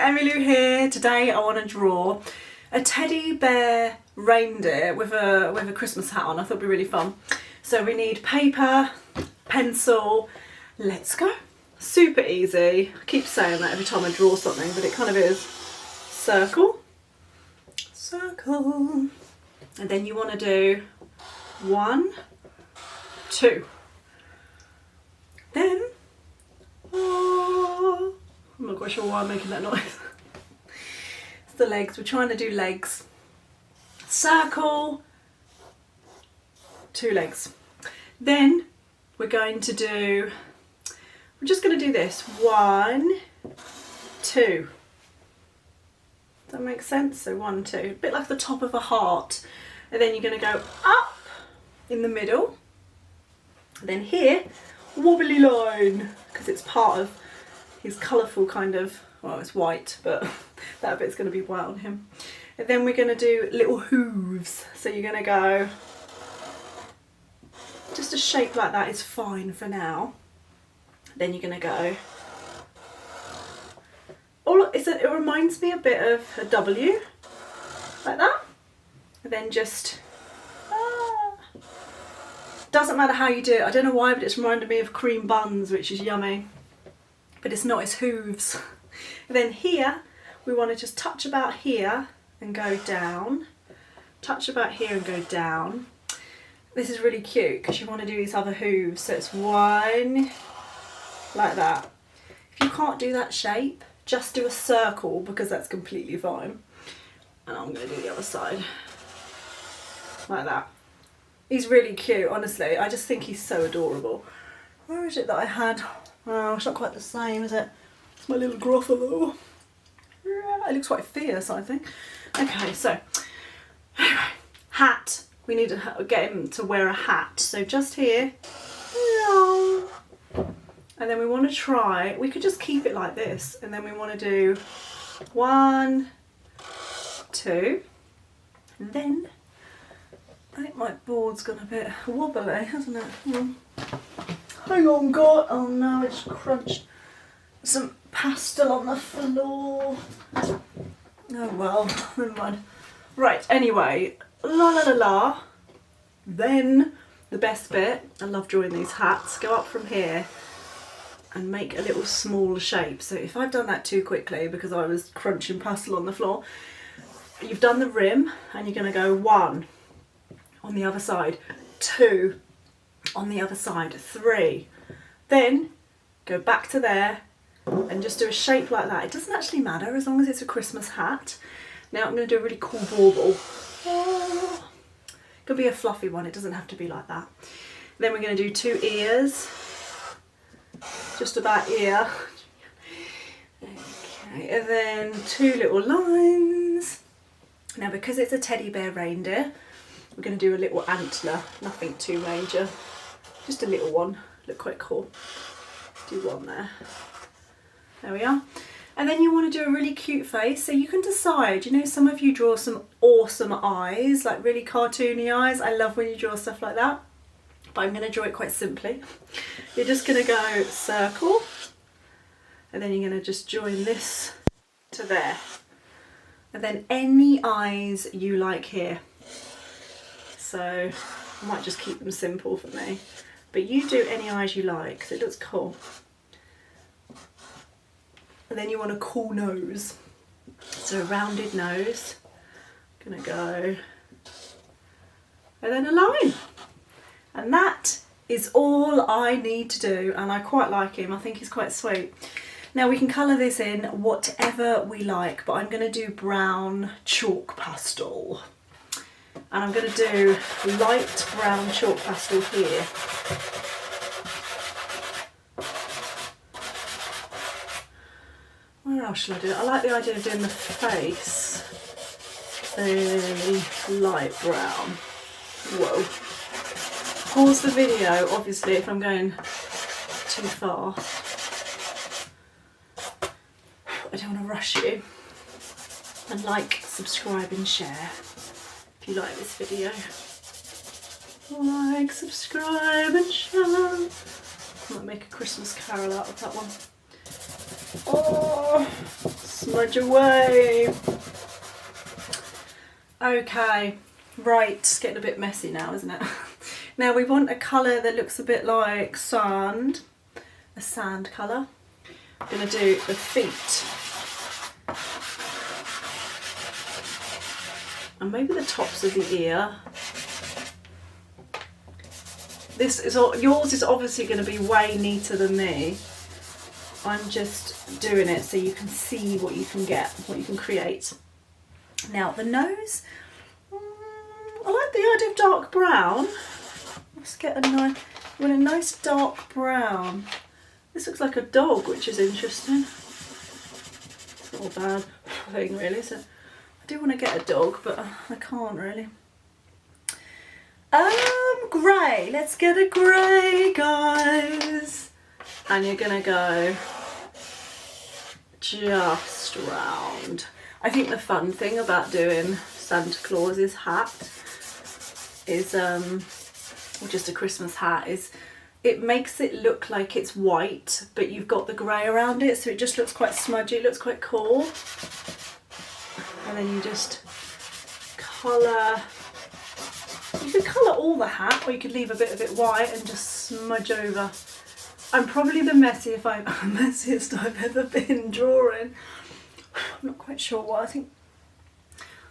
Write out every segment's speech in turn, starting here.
Emmylou here. Today I want to draw a teddy bear reindeer with a Christmas hat on. I thought it'd be really fun. So we need paper, pencil, let's go. Super easy. I keep saying that every time I draw something, but it kind of is. Circle, circle. And then you want to do 1, 2. Then, oh, I'm not quite sure why I'm making that noise. It's the legs. We're trying to do legs. Circle, 2 legs. Then we're going to do, we're just going to do this. 1, 2. Does that make sense? So 1, 2. A bit like the top of a heart. And then you're going to go up in the middle. And then here, wobbly line, because it's part of his colourful kind of, well, it's white, but that bit's going to be white on him. And then we're going to do little hooves. So you're going to go, just a shape like that is fine for now. Then you're going to go, it reminds me a bit of a W, like that. And then just, doesn't matter how you do it. I don't know why, but it's reminded me of cream buns, which is yummy. But it's not, it's hooves. And then here, we want to just touch about here and go down. Touch about here and go down. This is really cute because you want to do these other hooves. So it's 1, like that. If you can't do that shape, just do a circle because that's completely fine. And I'm going to do the other side. Like that. He's really cute, honestly. I just think he's so adorable. Where is it that I had? Oh, it's not quite the same, is it? It's my little Gruffalo. Yeah, it looks quite fierce, I think. Okay, so anyway, hat. We need to get him to wear a hat. So just here. And then we want to try, we could just keep it like this. And then we want to do 1, 2. And then, I think my board's gone a bit wobbly, hasn't it? Hang on, God. Oh no, it's crunched some pastel on the floor. Oh well, never mind. Right, anyway, la la la la. Then, the best bit, I love drawing these hats, go up from here and make a little small shape. So if I've done that too quickly because I was crunching pastel on the floor, you've done the rim and you're going to go 1 on the other side, 2 on the other side, 3. Then go back to there and just do a shape like that. It doesn't actually matter as long as it's a Christmas hat. Now I'm going to do a really cool bauble. Oh, it could be a fluffy one, it doesn't have to be like that. Then we're going to do 2 ears. Just about ear. Okay, and then 2 little lines. Now because it's a teddy bear reindeer, we're going to do a little antler, nothing too major. Just a little one, look quite cool. Do 1 there. There we are. And then you want to do a really cute face, so you can decide, you know, some of you draw some awesome eyes, like really cartoony eyes. I love when you draw stuff like that. But I'm going to draw it quite simply. You're just going to go circle, and then you're going to just join this to there. And then any eyes you like here. So I might just keep them simple for me. But you do any eyes you like, so it looks cool. And then you want a cool nose. So a rounded nose. Gonna go. And then a line. And that is all I need to do, and I quite like him. I think he's quite sweet. Now we can colour this in whatever we like, but I'm going to do brown chalk pastel. And I'm going to do light brown chalk pastel here. Where else should I do it? I like the idea of doing the face fairly light brown. Whoa. Pause the video, obviously, if I'm going too fast. I don't want to rush you. And like, subscribe and share if you like this video. Like, subscribe and share. I might make a Christmas carol out of that one. Oh, Smudge away. Okay, right, it's getting a bit messy now, isn't it? Now we want a colour that looks a bit like sand, a sand colour. I'm going to do the feet. And maybe the tops of the ear. This is yours is obviously going to be way neater than me. I'm just doing it so you can see what you can get, what you can create. Now the nose, I like the idea of dark brown. Let's get a nice dark brown. This looks like a dog, which is interesting. It's not a bad thing really, so I do want to get a dog, but I can't really. Grey. Let's get a grey, guys. And you're gonna go just round. I think the fun thing about doing Santa Claus's hat is, or just a Christmas hat, is it makes it look like it's white, but you've got the grey around it, so it just looks quite smudgy, it looks quite cool. And then you just colour, you could colour all the hat, or you could leave a bit of it white and just smudge over. I'm probably the messiest I've ever been drawing. I'm not quite sure why. I think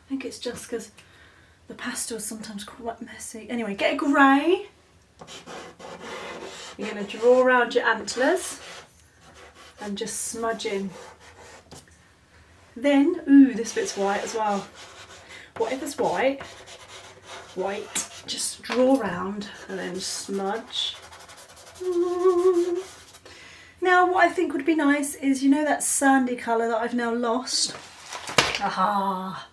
it's just because the pastel's sometimes quite messy. Anyway, get a grey. You're going to draw around your antlers and just smudge in. Then, ooh, this bit's white as well. Whatever's white, just draw around and then smudge. Now what I think would be nice is, you know that sandy colour that I've now lost? Aha!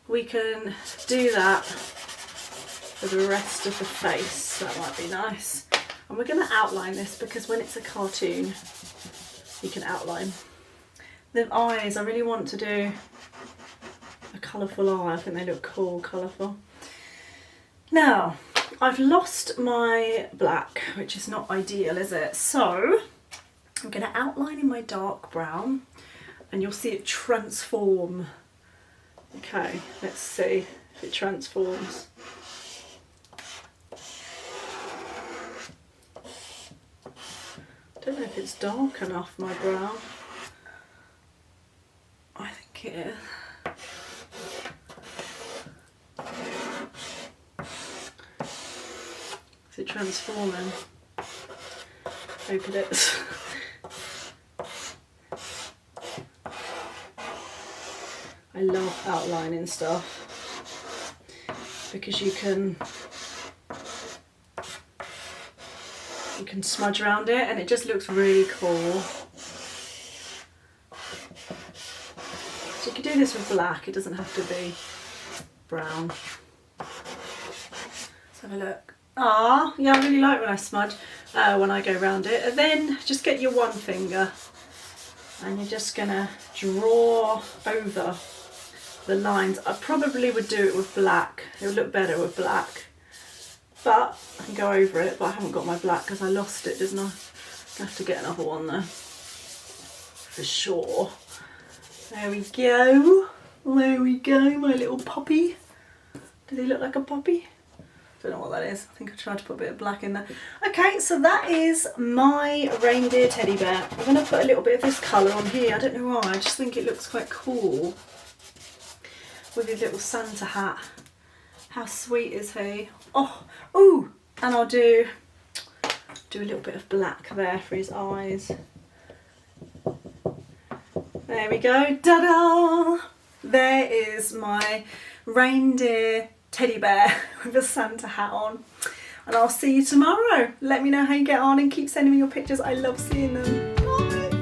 We can do that for the rest of the face. That might be nice. And we're going to outline this because when it's a cartoon you can outline. The eyes, I really want to do a colourful eye. I think they look cool, colourful. Now, I've lost my black, which is not ideal, is it? So, I'm going to outline in my dark brown and you'll see it transform. Okay, let's see if it transforms. I don't know if it's dark enough, my brown. I think it is. Is it transforming? Hope it is. I love outlining stuff because you can smudge around it and it just looks really cool. So you can do this with black, it doesn't have to be brown. Let's have a look. Ah, yeah, I really like when I smudge, when I go around it. And then just get your one finger and you're just gonna draw over the lines. I probably would do it with black. It would look better with black. But I can go over it, but I haven't got my black because I lost it, didn't I? I have to get another one though, for sure. There we go. There we go, my little puppy. Does he look like a puppy? Don't know what that is. I think I tried to put a bit of black in there. Okay, so that is my reindeer teddy bear. I'm going to put a little bit of this colour on here. I don't know why, I just think it looks quite cool with his little Santa hat. How sweet is he? Oh, ooh, and I'll do a little bit of black there for his eyes. There we go, ta-da! There is my reindeer teddy bear with a Santa hat on. And I'll see you tomorrow. Let me know how you get on and keep sending me your pictures. I love seeing them. Bye!